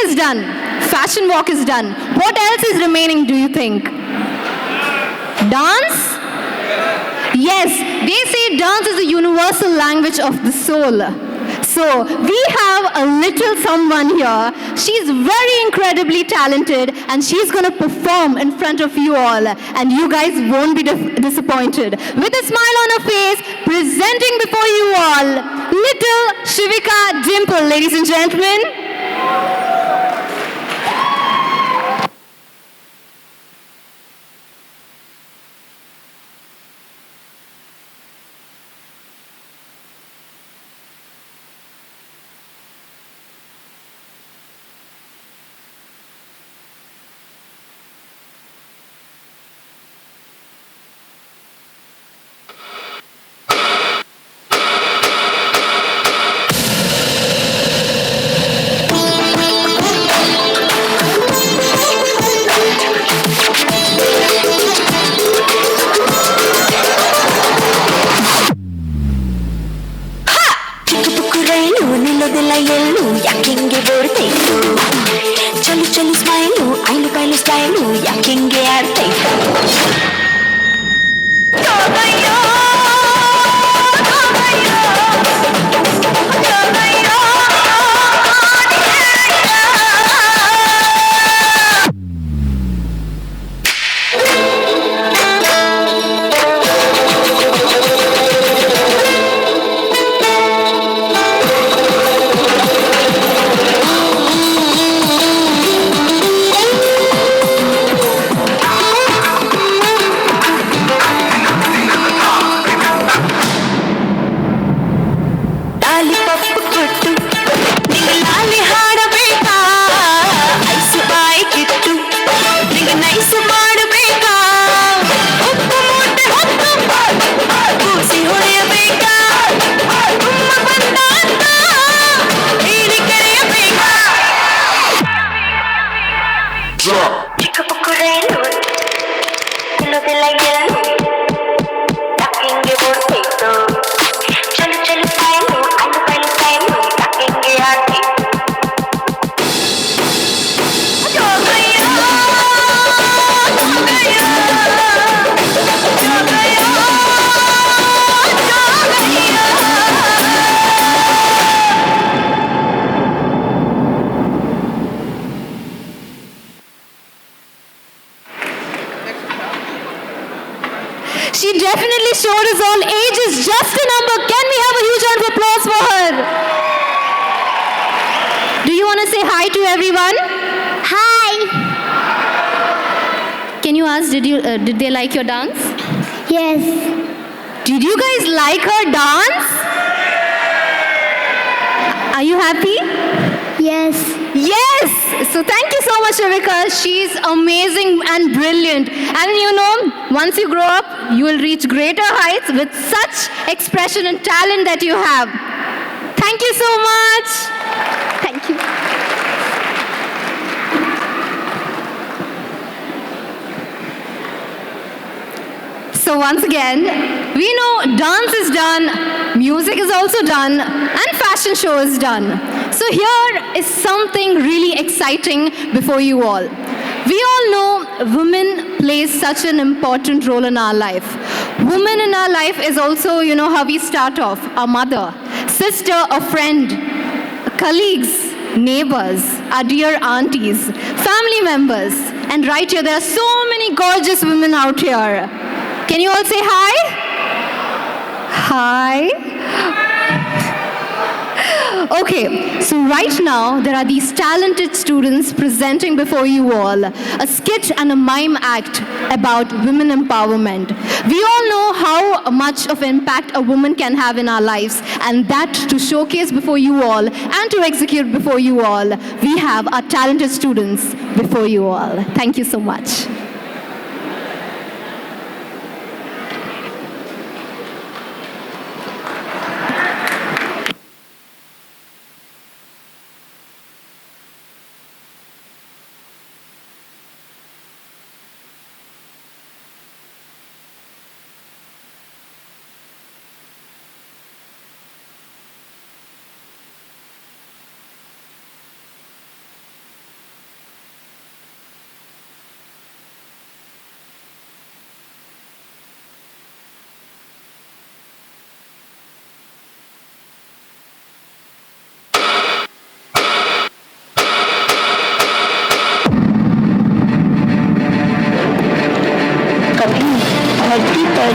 is done. Fashion walk is done. What else is remaining, do you think? Dance? Yes, they say dance is a universal language of the soul. So, we have a little someone here. She's very incredibly talented and she's going to perform in front of you all. And you guys won't be disappointed. With a smile on her face, presenting before you all, little Shivika Dimple, ladies and gentlemen. Chali chali smile, ailu style, yakinge arte. She definitely showed us all age is just a number. Can we have a huge round of applause for her? Do you want to say hi to everyone? Hi. Can you ask, did they like your dance? Yes. Did you guys like her dance? Are you happy? Yes. Yes! So thank you so much, Shivika. She's amazing and brilliant. And you know, once you grow up, you will reach greater heights with such expression and talent that you have. Thank you so much. Thank you. So once again, we know dance is done, music is also done, and fashion show is done. So here is something really exciting before you all. We all know women plays such an important role in our life. Woman in our life is also, you know, how we start off, a mother, sister, a friend, colleagues, neighbors, our dear aunties, family members. And right here, there are so many gorgeous women out here. Can you all say hi? Hi. Okay, so right now there are these talented students presenting before you all a skit and a mime act about women empowerment. We all know how much of impact a woman can have in our lives, and that to showcase before you all and to execute before you all, we have our talented students before you all. Thank you so much.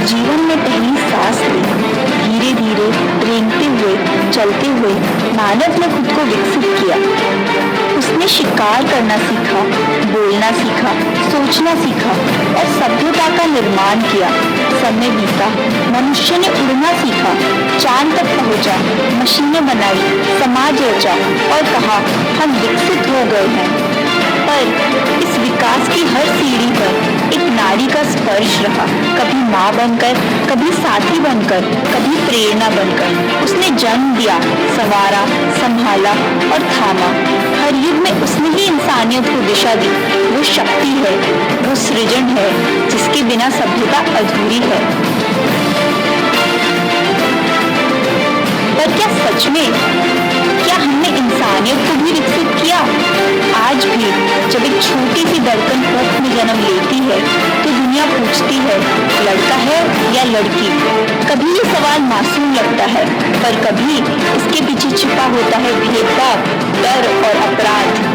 जीवन में पहली सांस ली। धीरे धीरे रेंगते हुए, चलते हुए मानव ने खुद को विकसित किया। उसने शिकार करना सीखा, बोलना सीखा, सोचना सीखा और सभ्यता का निर्माण किया। समय बीता, मनुष्य ने उड़ना सीखा, चांद तक पहुंचा, मशीनें बनाई, समाज रचा और कहा हम विकसित हो गए हैं। पर इस विकास की हर सीढ़ी पर एक नारी का स्पर्श रहा, कभी माँ बनकर, कभी साथी बनकर, कभी प्रेरणा बनकर। उसने जन्म दिया, संवारा, संभाला और थामा। हर युग में उसने ही इंसानियत को दिशा दी। वो शक्ति है, वो सृजन है, जिसके बिना सभ्यता अधूरी है। पर क्या सच में, क्या हमने इंसानियत को भी विकसित किया? आज भी जब एक छोटी सी धड़कन पेट में जन्म लेती है तो दुनिया पूछती है लड़का है या लड़की। कभी ये सवाल मासूम लगता है, पर कभी इसके पीछे छिपा होता है भेदभाव, डर और अपराध।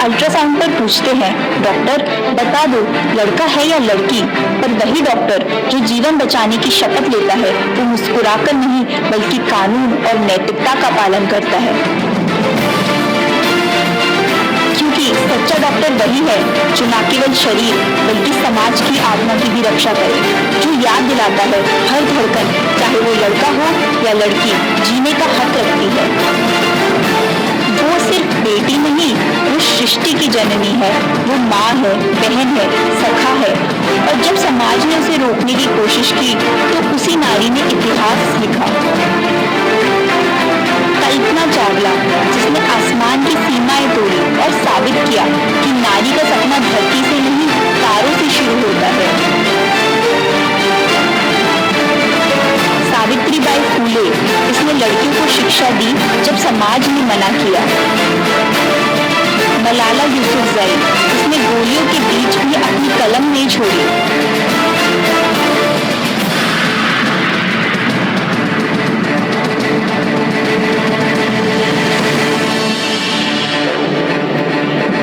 अल्ट्रासाउंड पर पूछते हैं डॉक्टर बता दो लड़का है या लड़की, पर वही डॉक्टर जो जीवन बचाने की शपथ लेता है वो मुस्कुराकर नहीं बल्कि कानून और नैतिकता का पालन करता है। क्योंकि सच्चा डॉक्टर वही है जो न केवल शरीर बल्कि समाज की आत्मा की भी रक्षा करे, जो याद दिलाता है हर धड़कन चाहे वो लड़का हो या लड़की जीने का हक रखती है। वो सिर्फ बेटी नहीं, वो सृष्टि की जननी है, वो माँ है, बहन है, सखा है। और जब समाज ने उसे रोकने की कोशिश की तो उसी नारी ने इतिहास लिखा। कल्पना चावला, जिसने आसमान की सीमाएं तोड़ी और साबित किया कि नारी का सपना धरती से नहीं तारों से शुरू होता है। सावित्रीबाई फूले, जिसने लड़कियों को शिक्षा दी जब समाज ने मना किया। मलाला यूसुफजई, जिसने गोलियों के बीच भी अपनी कलम नहीं छोड़ी।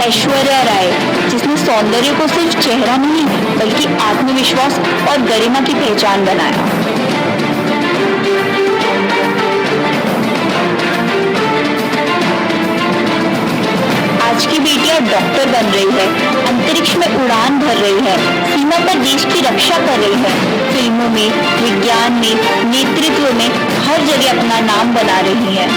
ऐश्वर्या राय, जिसने सौंदर्य को सिर्फ चेहरा नहीं बल्कि आत्मविश्वास और गरिमा की पहचान बनाया। आज की बेटियां डॉक्टर बन रही है, अंतरिक्ष में उड़ान भर रही है, सीमा पर देश की रक्षा कर रही है, फिल्मों में, विज्ञान में, नेतृत्व में हर जगह अपना नाम बना रही है।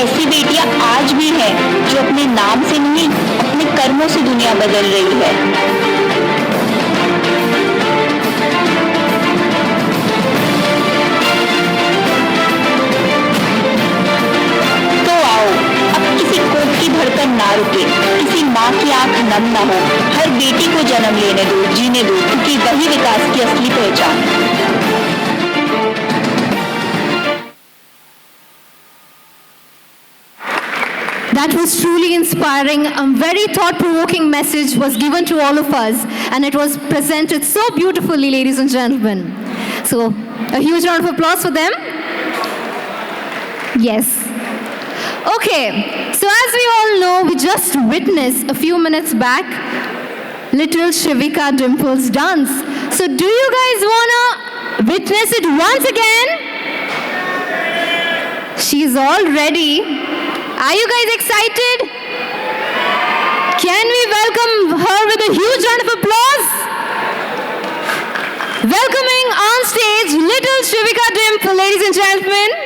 ऐसी बेटियां आज भी हैं जो अपने नाम से नहीं अपने कर्मों से दुनिया बदल रही है। धड़कन ना रुके, किसी माँ की आंख नम ना हो, हर बेटी को जन्म लेने दो, जीने दो, क्योंकि वही विकास की असली पहचान है। That was truly inspiring. A very thought-provoking message was given to all of us, and it was presented so beautifully, ladies and gentlemen. So, a huge round of applause for them. Yes. Okay, so as we all know, we just witnessed a few minutes back little Shivika Dimple's dance. So do you guys wanna witness it once again? She's all ready. Are you guys excited? Can we welcome her with a huge round of applause? Welcoming on stage little Shivika Dimple, ladies and gentlemen.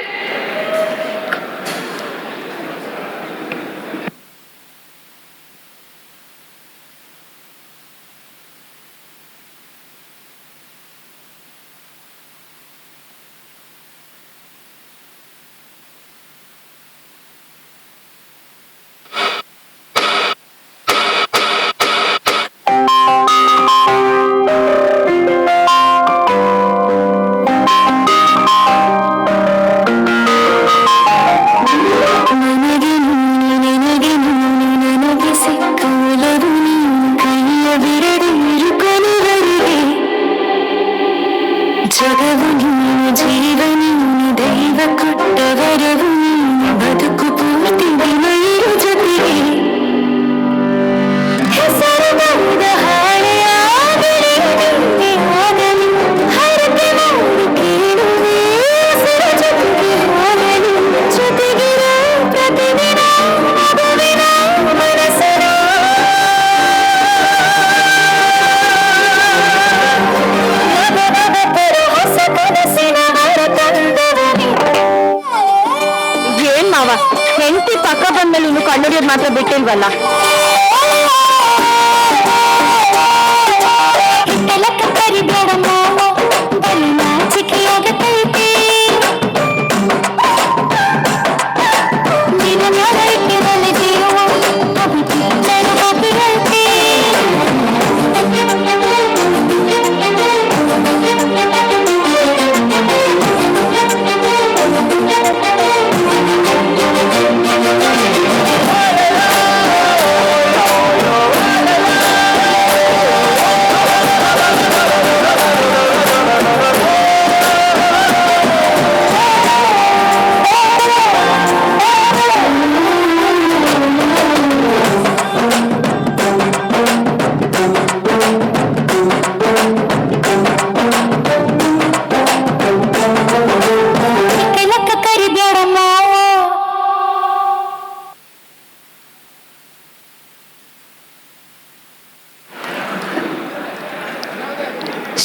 ಅಂದ್ಮೇಲೆ ಇನ್ನು ಕಣ್ಣುಡಿಯೋದು ಮಾತ್ರ ಬಿಟ್ಟಿಲ್ವಲ್ಲ.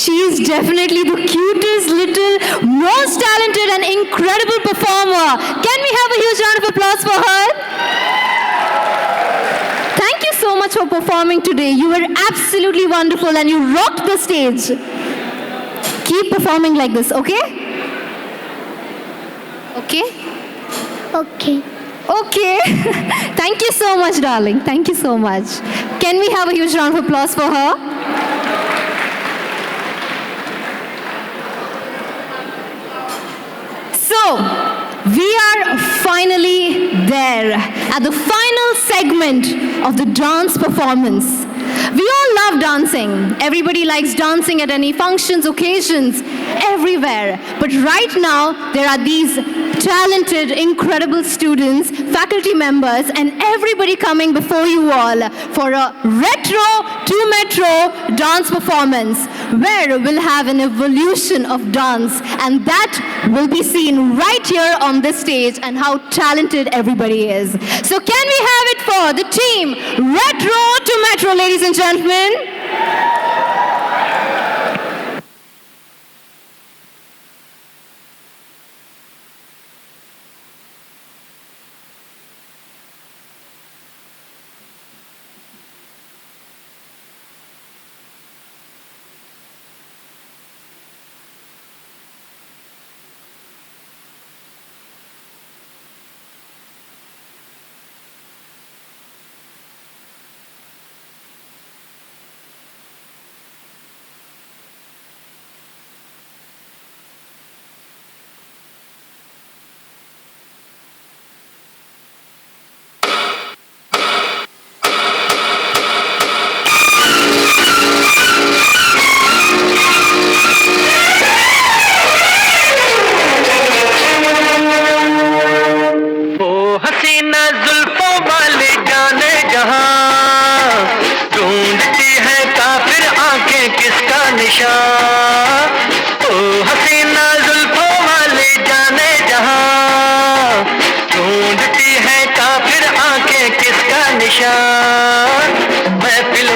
She is definitely the cutest, little, most talented and incredible performer. Can we have a huge round of applause for her? Thank you so much for performing today. You were absolutely wonderful and you rocked the stage. Keep performing like this, okay? Okay? Okay. Okay. Thank you so much, darling. Thank you so much. Can we have a huge round of applause for her? So, we are finally there at the final segment of the dance performance. We all love dancing. Everybody likes dancing at any functions, occasions, everywhere. But right now, there are these talented, incredible students, faculty members, and everybody coming before you all for a retro to metro dance performance, where we'll have an evolution of dance, and that will be seen right here on this stage and how talented everybody is. So can we have it for the team Retro to Metro, ladies and gentlemen?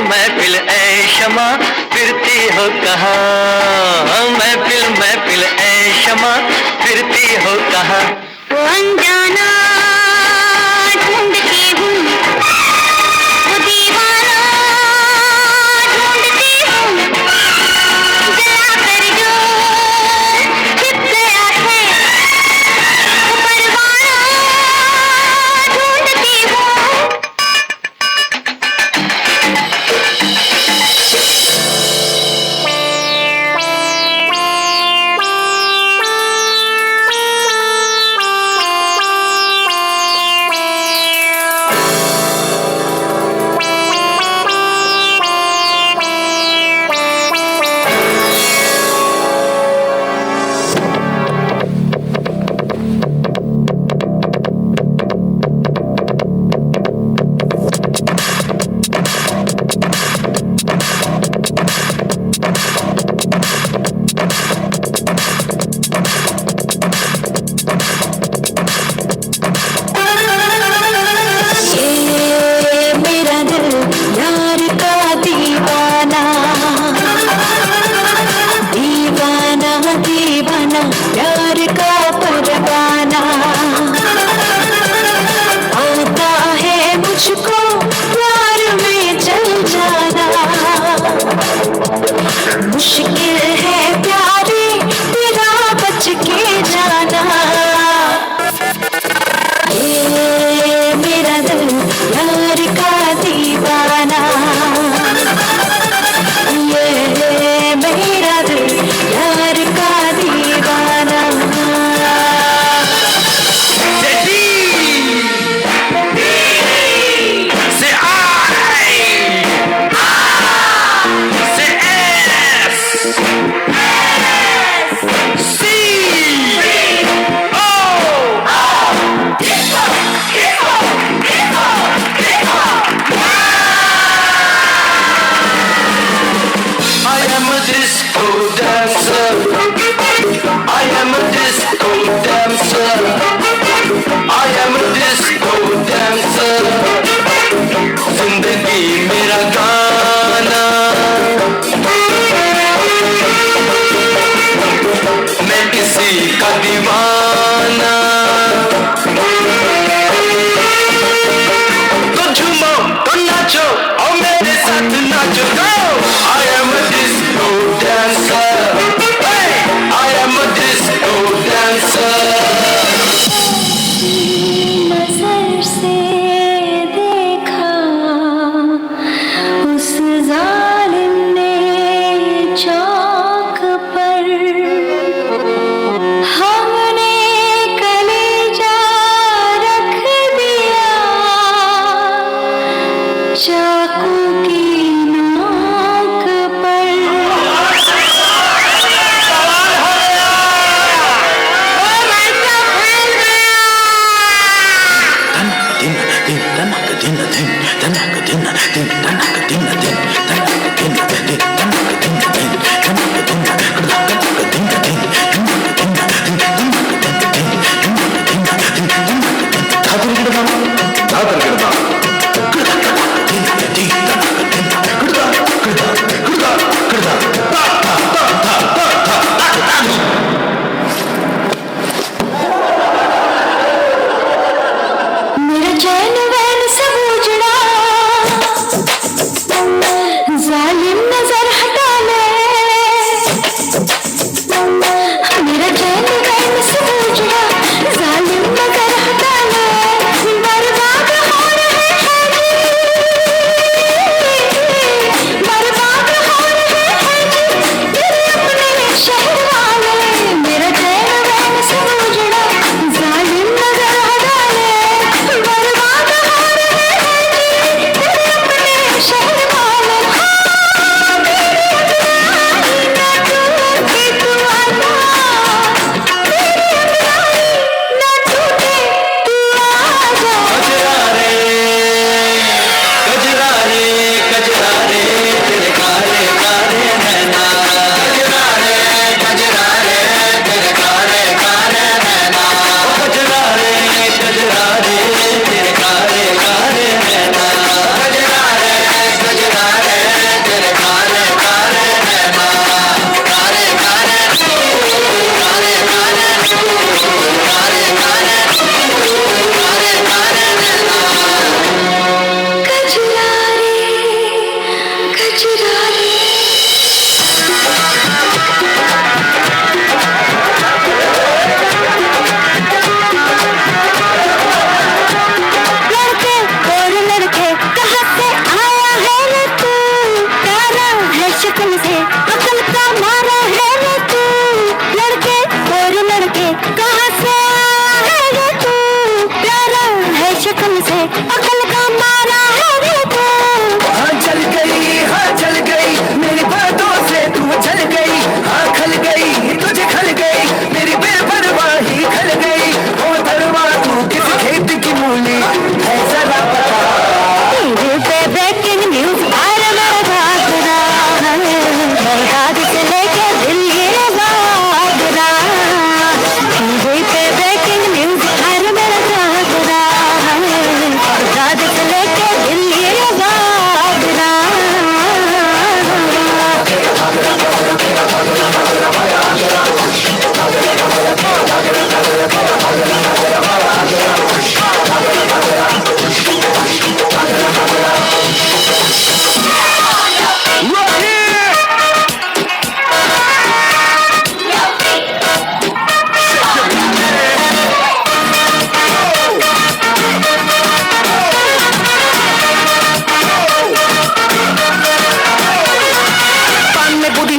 महफिल ऐ शमा फिरती हो कहाँ, महफिल ऐ शमा फिरती हो कहाँ। वो अनजाना ढूंढती हूँ, वो दीवाना ढूंढती हूँ, जला कर जो छिप गया है, वो परवाना ढूंढती हूँ। मुश्किल है प्यारे तेरा बच के जाना। ये मेरा दिल यार का दीवाना, ये मेरा दिल यार का दीवाना।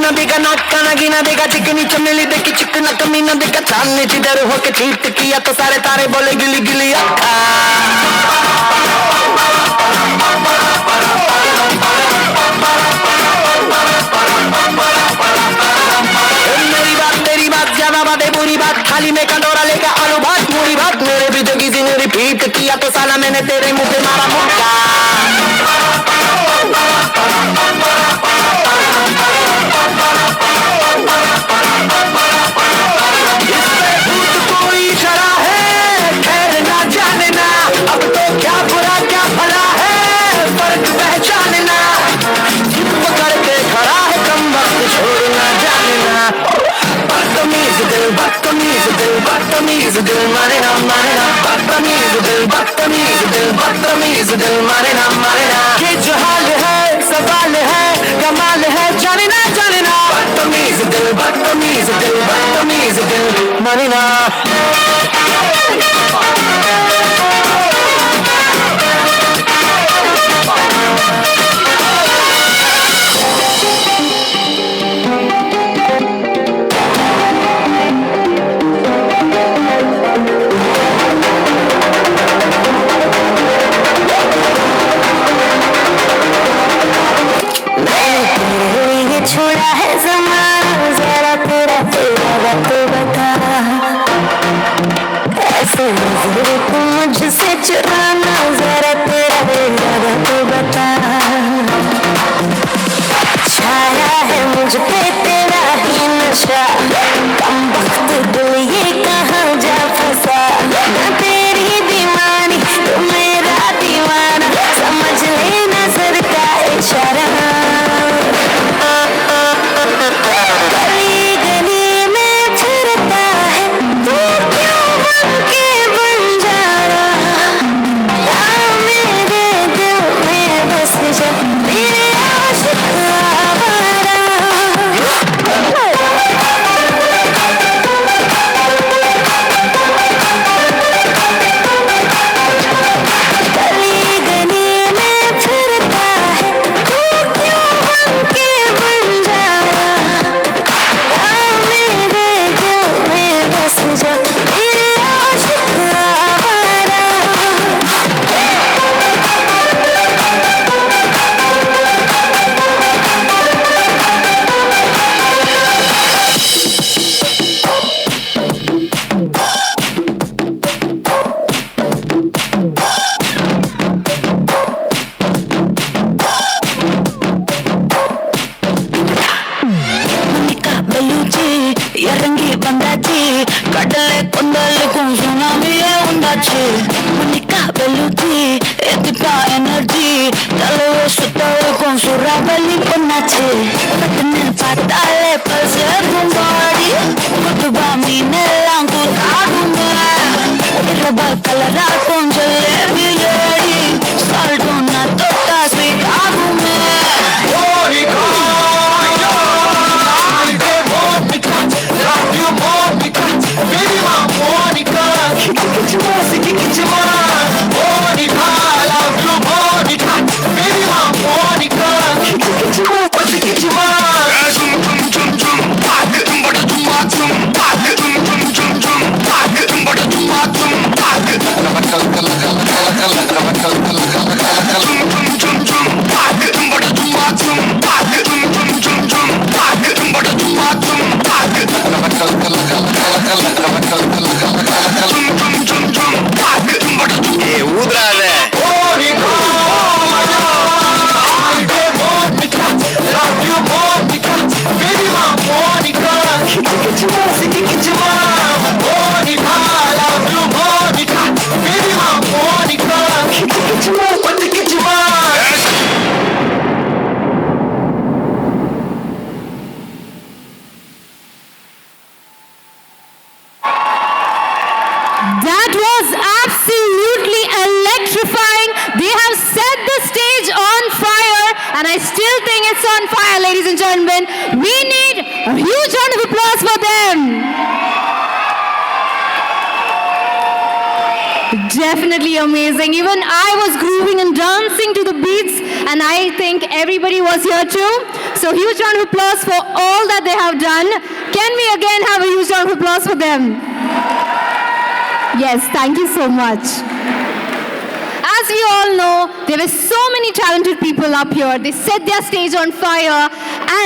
ना देखा नाक का नगीना देखा चिकनी चमेली देखी चिकना कमीना देखा चांदनी जिधर होके चीट किया तो सारे तारे बोले गिली गिली अक्खा तेरी बात ज्यादा बातें बुरी बात थाली में कंडोरा लेकर आलू भात पूरी बात मेरे भी जो किसी ने रिपीट किया तो साला मैंने तेरे मुंह पे मारा मुक्का इससे भूत कोई इशारा है खैर ना जाने ना अब तो क्या बुरा क्या भला है फर्क पहचानना जिद करके खड़ा है कम वक्त छोड़ना जानना बदतमीज दिल मारे ना बदतमीज दिल मारे ना ये जो हाल है सवाल है कमाल है जाने ना बदतमीज दिल मारे ना छोड़ा है ज़माना जरा तेरा वक्त बता ऐसे नजर को मुझसे चुराना जरा तेरा वक्त बता छाया है मुझ पे तेरा ही नशा कम वक्त दिल ये कहाँ जा फंसा मैं तेरी दीवानी तू मेरा दीवाना समझ ले नजर का इशारा That was absolutely electrifying. They have set the stage on fire, and I still think it's on fire, ladies and gentlemen. We need a huge round of applause for them. Definitely amazing. Even I was grooving and dancing to the beats, and I think everybody was here too. So huge round of applause for all that they have done. Can we again have a huge round of applause for them? Yes, thank you so much. As we all know, there were so many talented people up here. They set their stage on fire,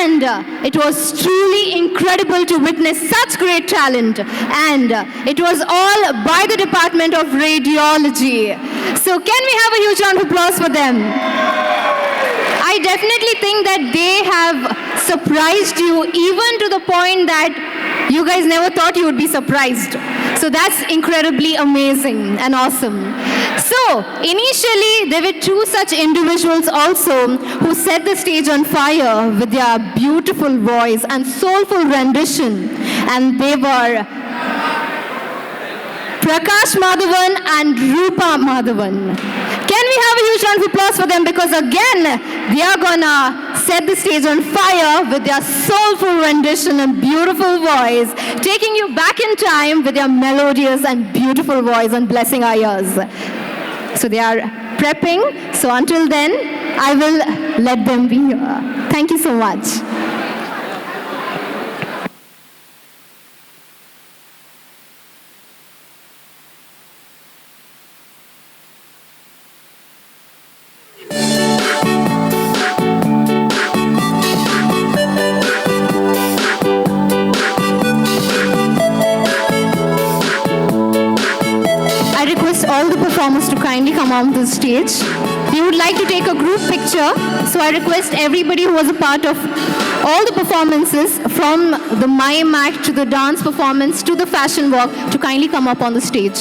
and it was truly incredible to witness such great talent. And it was all by the Department of Radiology. So can we have a huge round of applause for them? I definitely think that they have surprised you, even to the point that you guys never thought you would be surprised. So that's incredibly amazing and awesome. So, initially, there were two such individuals also who set the stage on fire with their beautiful voice and soulful rendition. And they were Prakash Madhavan and Rupa Madhavan. Can we have a huge round of applause for them? Because again, they are gonna set the stage on fire with their soulful rendition and beautiful voice, taking you back in time with their melodious and beautiful voice and blessing our ears. So they are prepping. So until then, I will let them be here. Thank you so much. All the performers to kindly come on the stage. We would like to take a group picture, so I request everybody who was a part of all the performances, from the mime act to the dance performance to the fashion walk, to kindly come up on the stage.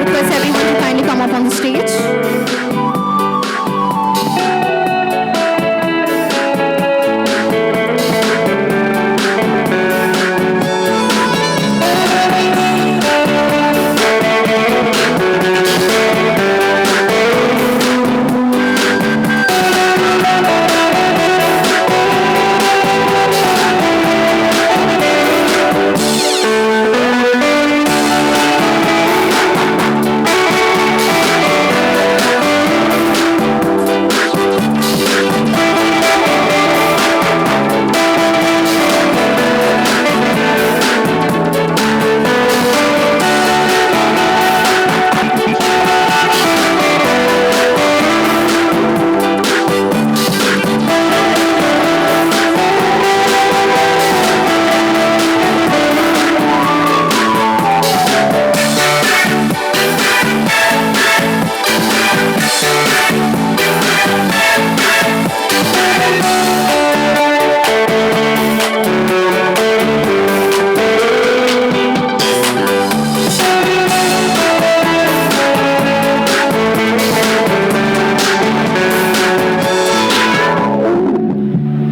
Request everyone to kindly come up on the stage.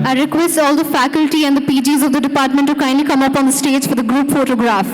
I request all the faculty and the PGs of the department to kindly come up on the stage for the group photograph.